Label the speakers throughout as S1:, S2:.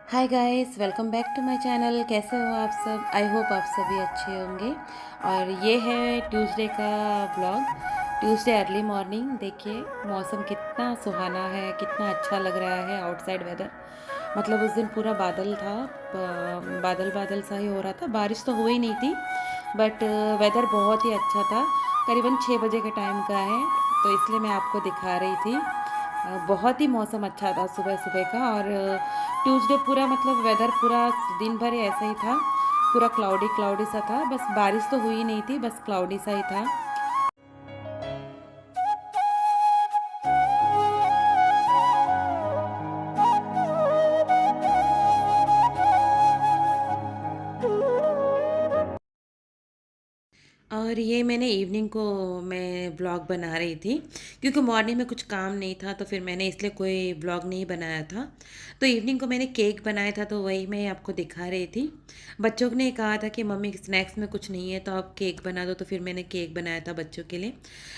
S1: Hi guys, welcome back to my channel. कैसे हो आप सब? आई होप आप सभी अच्छे होंगे। और ये है ट्यूसडे का व्लॉग। Tuesday early morning. देखिए मौसम कितना सुहाना है, कितना अच्छा लग रहा है आउटसाइड वेदर। मतलब उस दिन पूरा बादल था, बादल बादल सा ही हो रहा था। बारिश तो हुई नहीं थी बट वेदर बहुत ही अच्छा था। करीबन 6 बजे के टाइम का है, तो इसलिए मैं आपको दिखा रही थी। बहुत ही मौसम अच्छा था सुबह सुबह का। और ट्यूसडे पूरा मतलब वेदर पूरा दिन भर ऐसा ही था। पूरा क्लाउडी क्लाउडी सा था, बस बारिश तो हुई नहीं थी, बस क्लाउडी सा ही था। और ये मैंने इवनिंग को मैं ब्लॉग बना रही थी, क्योंकि मॉर्निंग में कुछ काम नहीं था तो फिर मैंने इसलिए कोई ब्लॉग नहीं बनाया था। तो इवनिंग को मैंने केक बनाया था, तो वही मैं आपको दिखा रही थी। बच्चों ने कहा था कि मम्मी स्नैक्स में कुछ नहीं है तो आप केक बना दो, तो फिर मैंने केक बनाया था बच्चों के लिए।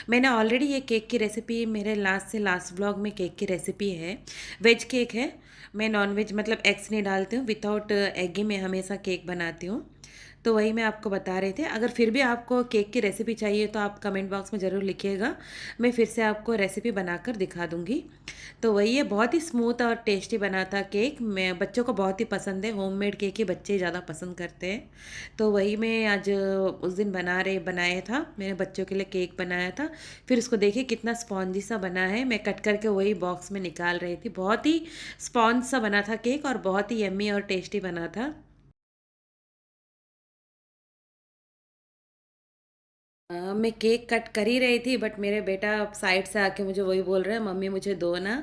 S1: मैंने ऑलरेडी ये केक की रेसिपी मेरे लास्ट से लास्ट ब्लॉग में केक की रेसिपी है। वेज केक है। मैं नॉन वेज मतलब एग्स नहीं डालती हूँ, विदाउट एग ही मैं हमेशा केक बनाती हूँ। तो वही मैं आपको बता रहे थे। अगर फिर भी आपको केक की रेसिपी चाहिए तो आप कमेंट बॉक्स में ज़रूर लिखिएगा, मैं फिर से आपको रेसिपी बनाकर दिखा दूँगी। तो वही है, बहुत ही स्मूथ और टेस्टी बना था केक। मैं बच्चों को बहुत ही पसंद है, होममेड केक ही बच्चे ज़्यादा पसंद करते हैं। तो वही मैं आज उस दिन बनाया था, मैंने बच्चों के लिए केक बनाया था। फिर उसको देखिए कितना स्पॉन्जी सा बना है। मैं कट करके वही बॉक्स में निकाल रही थी। बहुत ही स्पॉन्ज सा बना था केक और बहुत ही यम्मी और टेस्टी बना था। मैं केक कट कर ही रही थी बट मेरे बेटा साइड से आके मुझे वही बोल रहा है, मम्मी मुझे दो ना।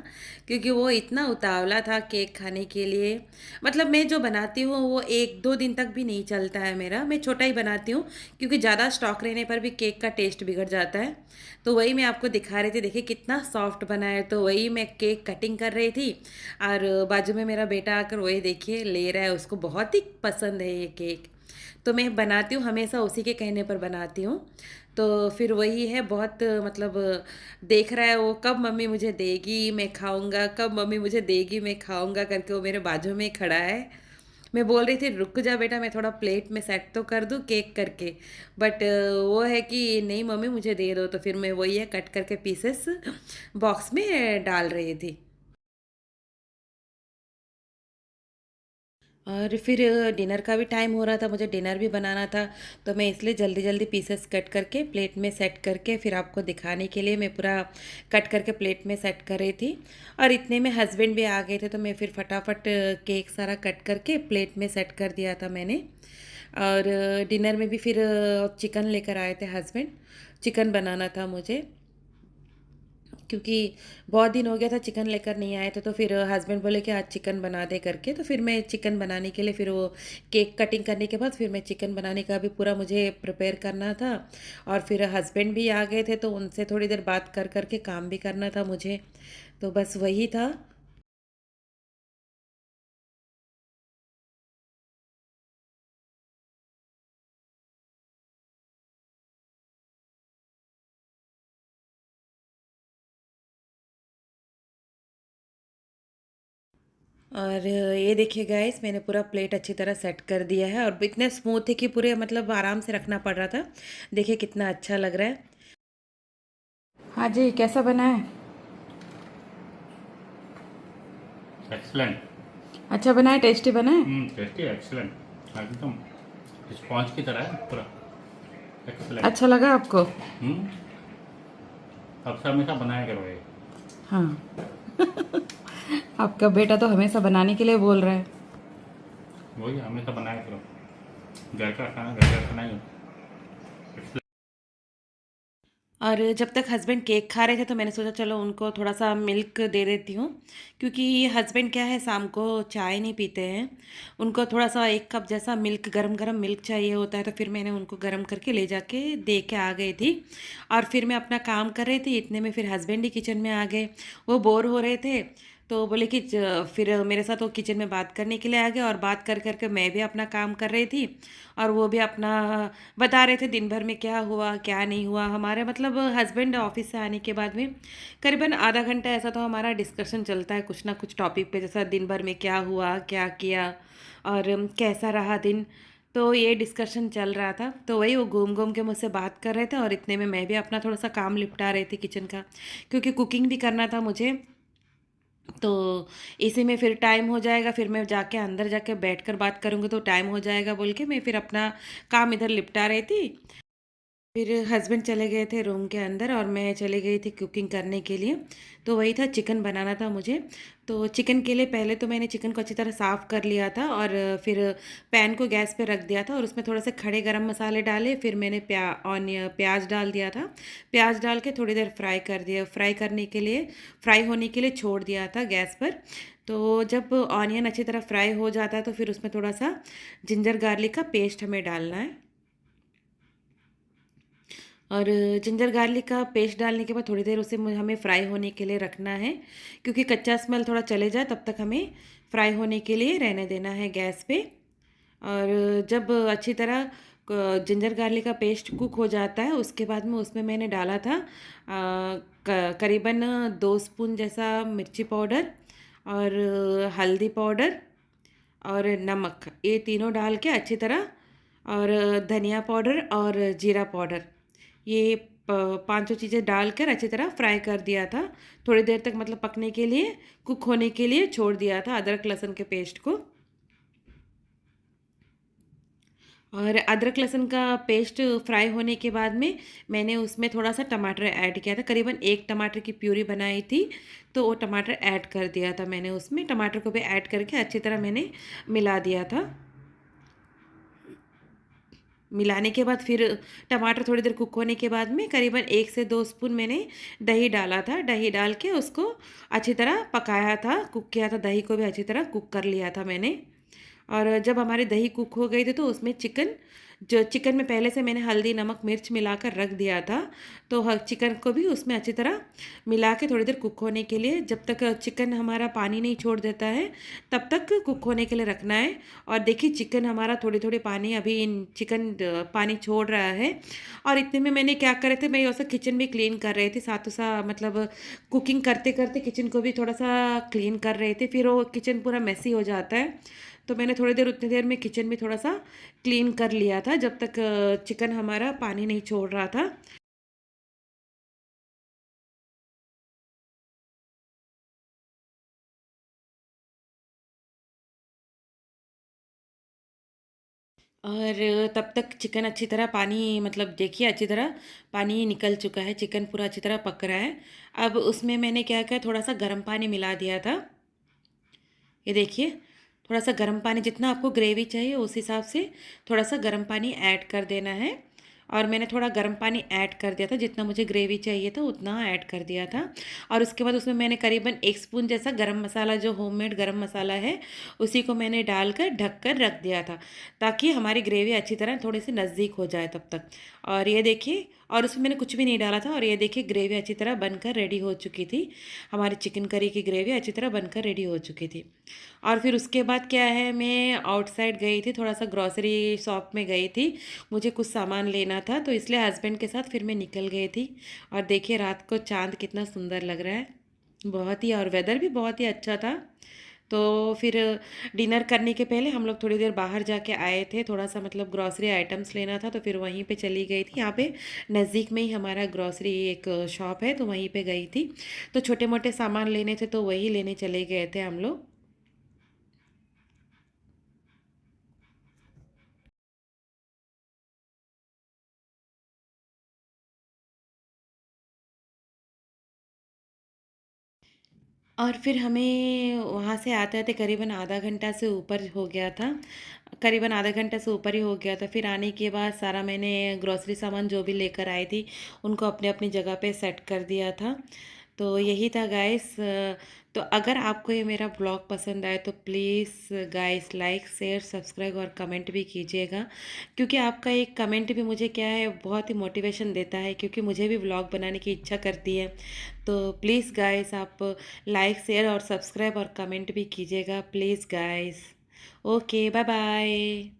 S1: क्योंकि वो इतना उतावला था केक खाने के लिए। मतलब मैं जो बनाती हूँ वो 1-2 दिन तक भी नहीं चलता है मेरा। मैं छोटा ही बनाती हूँ, क्योंकि ज़्यादा स्टॉक रहने पर भी केक का टेस्ट बिगड़ जाता है। तो वही मैं आपको दिखा रही थी, देखिए कितना सॉफ्ट बना है। तो वही मैं केक कटिंग कर रही थी। और बाजू में मेरा बेटा आकर वही देखिए ले रहा है, उसको बहुत ही पसंद है ये केक। तो मैं बनाती हूँ हमेशा उसी के कहने पर बनाती हूँ। तो फिर वही है, बहुत मतलब देख रहा है वो, कब मम्मी मुझे देगी मैं खाऊंगा, कब मम्मी मुझे देगी मैं खाऊंगा करके वो मेरे बाजू में ही खड़ा है। मैं बोल रही थी रुक जा बेटा, मैं थोड़ा प्लेट में सेट तो कर दूँ केक करके। बट वो है कि नहीं मम्मी मुझे दे दो, तो फिर मैं वही है कट करके पीसेस बॉक्स में डाल रही थी। और फिर डिनर का भी टाइम हो रहा था, मुझे डिनर भी बनाना था। तो मैं इसलिए जल्दी जल्दी पीसेस कट करके प्लेट में सेट करके फिर आपको दिखाने के लिए मैं पूरा कट करके प्लेट में सेट कर रही थी। और इतने में हस्बैंड भी आ गए थे, तो मैं फिर फटाफट केक सारा कट करके प्लेट में सेट कर दिया था मैंने। और डिनर में भी फिर चिकन लेकर आए थे हस्बैंड। चिकन बनाना था मुझे, क्योंकि बहुत दिन हो गया था चिकन लेकर नहीं आए थे। तो फिर हस्बैंड बोले कि आज चिकन बना दे करके, तो फिर मैं चिकन बनाने के लिए फिर वो केक कटिंग करने के बाद फिर मैं चिकन बनाने का भी पूरा मुझे प्रिपेयर करना था। और फिर हस्बैंड भी आ गए थे, तो उनसे थोड़ी देर बात कर करके काम भी करना था मुझे। तो बस वही था। और ये देखिए गाइस, मैंने पूरा प्लेट अच्छी तरह सेट कर दिया है और इतने स्मूथ है कि पूरे मतलब आराम से रखना पड़ रहा था। देखिए कितना अच्छा लग रहा है। हाँ जी, कैसा बना है?
S2: एक्सलेंट।
S1: अच्छा बना है, टेस्टी बना है।
S2: टेस्टी एक्सलेंट एकदम स्पॉन्ज की तरह है पूरा। एक्सलेंट।
S1: अच्छा लगा आपको?
S2: हम्म। अब से हमेशा बनाया करो ये।
S1: हाँ। आपका बेटा तो हमेशा बनाने के लिए बोल रहा है।
S2: वही हमेशा बनाया करो। घर का खाना ही।
S1: और जब तक हस्बैंड केक खा रहे थे तो मैंने सोचा चलो उनको थोड़ा सा मिल्क दे देती हूँ। क्योंकि हस्बैंड क्या है, शाम को चाय नहीं पीते हैं। उनको थोड़ा सा 1 कप जैसा मिल्क, गरम गरम मिल्क चाहिए होता है। तो फिर मैंने उनको गरम करके ले जाके दे के आ गई थी। और फिर मैं अपना काम कर रही थी, इतने में फिर हस्बैंड ही किचन में आ गए। वो बोर हो रहे थे, तो बोले कि फिर मेरे साथ वो किचन में बात करने के लिए आ गया, और बात कर कर के मैं भी अपना काम कर रही थी, और वो भी अपना बता रहे थे दिन भर में क्या हुआ क्या नहीं हुआ। हमारे मतलब हस्बैंड ऑफिस से आने के बाद में करीबन आधा घंटा ऐसा तो हमारा डिस्कशन चलता है कुछ ना कुछ टॉपिक पे, जैसा दिन भर में क्या हुआ क्या किया और कैसा रहा दिन। तो ये डिस्कशन चल रहा था, तो वही वो घूम घूम के मुझसे बात कर रहे थे, और इतने में मैं भी अपना थोड़ा सा काम निपटा रही थी किचन का, क्योंकि कुकिंग भी करना था मुझे। तो इसी में फिर टाइम हो जाएगा, फिर मैं जाके अंदर जाके बैठकर बात करूँगी तो टाइम हो जाएगा बोल के मैं फिर अपना काम इधर निपटा रही थी। फिर हस्बैंड चले गए थे रूम के अंदर, और मैं चली गई थी कुकिंग करने के लिए। तो वही था, चिकन बनाना था मुझे। तो चिकन के लिए पहले तो मैंने चिकन को अच्छी तरह साफ़ कर लिया था, और फिर पैन को गैस पे रख दिया था, और उसमें थोड़े से खड़े गरम मसाले डाले। फिर मैंने प्याज डाल दिया था। प्याज डाल के थोड़ी देर फ्राई कर दिया, फ्राई होने के लिए छोड़ दिया था गैस पर। तो जब ऑनियन अच्छी तरह फ्राई हो जाता है तो फिर उसमें थोड़ा सा जिंजर गार्लिक का पेस्ट हमें डालना है। और जिंजर गार्लिक का पेस्ट डालने के बाद थोड़ी देर उसे हमें फ्राई होने के लिए रखना है, क्योंकि कच्चा स्मेल थोड़ा चले जाए तब तक हमें फ्राई होने के लिए रहने देना है गैस पे। और जब अच्छी तरह जिंजर गार्लिक का पेस्ट कुक हो जाता है, उसके बाद में उसमें मैंने डाला था करीबन 2 स्पून जैसा मिर्ची पाउडर, और हल्दी पाउडर और नमक, ये तीनों डाल के अच्छी तरह, और धनिया पाउडर और जीरा पाउडर, ये पांचों चीज़ें डालकर अच्छी तरह फ्राई कर दिया था। थोड़ी देर तक मतलब पकने के लिए, कुक होने के लिए छोड़ दिया था अदरक लहसुन के पेस्ट को। और अदरक लहसुन का पेस्ट फ्राई होने के बाद में मैंने उसमें थोड़ा सा टमाटर ऐड किया था, करीबन 1 टमाटर की प्यूरी बनाई थी, तो वो टमाटर ऐड कर दिया था मैंने उसमें। टमाटर को भी ऐड करके अच्छी तरह मैंने मिला दिया था। मिलाने के बाद फिर टमाटर थोड़ी देर कुक होने के बाद में करीबन 1 से 2 स्पून मैंने दही डाला था। दही डाल के उसको अच्छी तरह पकाया था, कुक किया था, दही को भी अच्छी तरह कुक कर लिया था मैंने। और जब हमारी दही कुक हो गई थी तो उसमें चिकन में पहले से मैंने हल्दी नमक मिर्च मिलाकर रख दिया था, तो चिकन को भी उसमें अच्छी तरह मिला के थोड़ी देर कुक होने के लिए, जब तक चिकन हमारा पानी नहीं छोड़ देता है तब तक कुक होने के लिए रखना है। और देखिए चिकन हमारा थोड़ी थोड़ी पानी, अभी चिकन पानी छोड़ रहा है। और इतने में मैंने क्या करे थे, मैं वैसा किचन भी क्लीन कर रही थी साथों साथ, मतलब कुकिंग करते करते किचन को भी थोड़ा सा क्लीन कर रहे थे, फिर वो किचन पूरा मेसी हो जाता है। तो मैंने थोड़ी देर उतनी देर में किचन भी थोड़ा सा क्लीन कर लिया था, जब तक चिकन हमारा पानी नहीं छोड़ रहा था। और तब तक चिकन अच्छी तरह पानी, मतलब देखिए अच्छी तरह पानी निकल चुका है, चिकन पूरा अच्छी तरह पक रहा है। अब उसमें मैंने क्या किया, थोड़ा सा गर्म पानी मिला दिया था। ये देखिए, थोड़ा सा गर्म पानी, जितना आपको ग्रेवी चाहिए उस हिसाब से थोड़ा सा गर्म पानी ऐड कर देना है। और मैंने थोड़ा गर्म पानी ऐड कर दिया था, जितना मुझे ग्रेवी चाहिए था उतना ऐड कर दिया था। और उसके बाद उसमें मैंने करीबन 1 स्पून जैसा गरम मसाला, जो होममेड गरम मसाला है, उसी को मैंने डालकर ढककर रख दिया था, ताकि हमारी ग्रेवी अच्छी तरह थोड़ी सी नज़दीक हो जाए तब तक। और ये देखिए, और उसमें मैंने कुछ भी नहीं डाला था, और ये देखिए ग्रेवी अच्छी तरह बनकर रेडी हो चुकी थी। हमारी चिकन करी की ग्रेवी अच्छी तरह बनकर रेडी हो चुकी थी। और फिर उसके बाद क्या है, मैं आउटसाइड गई थी, थोड़ा सा ग्रॉसरी शॉप में गई थी, मुझे कुछ सामान लेना था, तो इसलिए हस्बैंड के साथ फिर मैं निकल गई थी। और देखिए रात को चाँद कितना सुंदर लग रहा है, बहुत ही, और वेदर भी बहुत ही अच्छा था। तो फिर डिनर करने के पहले हम लोग थोड़ी देर बाहर जाके आए थे, थोड़ा सा मतलब ग्रॉसरी आइटम्स लेना था, तो फिर वहीं पे चली गई थी। यहाँ पे नज़दीक में ही हमारा ग्रॉसरी एक शॉप है, तो वहीं पे गई थी। तो छोटे मोटे सामान लेने थे तो वही लेने चले गए थे हम लोग। और फिर हमें वहाँ से आते-आते करीबन आधा घंटा से ऊपर हो गया था। करीबन आधा घंटा से ऊपर ही हो गया था। फिर आने के बाद सारा मैंने ग्रॉसरी सामान जो भी लेकर आई थी, उनको अपनी-अपनी जगह पे सेट कर दिया था। तो यही था गाइस। तो अगर आपको ये मेरा ब्लॉग पसंद आए तो please guys like share subscribe और कमेंट भी कीजिएगा, क्योंकि आपका एक कमेंट भी मुझे क्या है बहुत ही मोटिवेशन देता है, क्योंकि मुझे भी ब्लॉग बनाने की इच्छा करती है। तो प्लीज़ गाइस आप लाइक शेयर और सब्सक्राइब और कमेंट भी कीजिएगा please guys. Okay bye bye.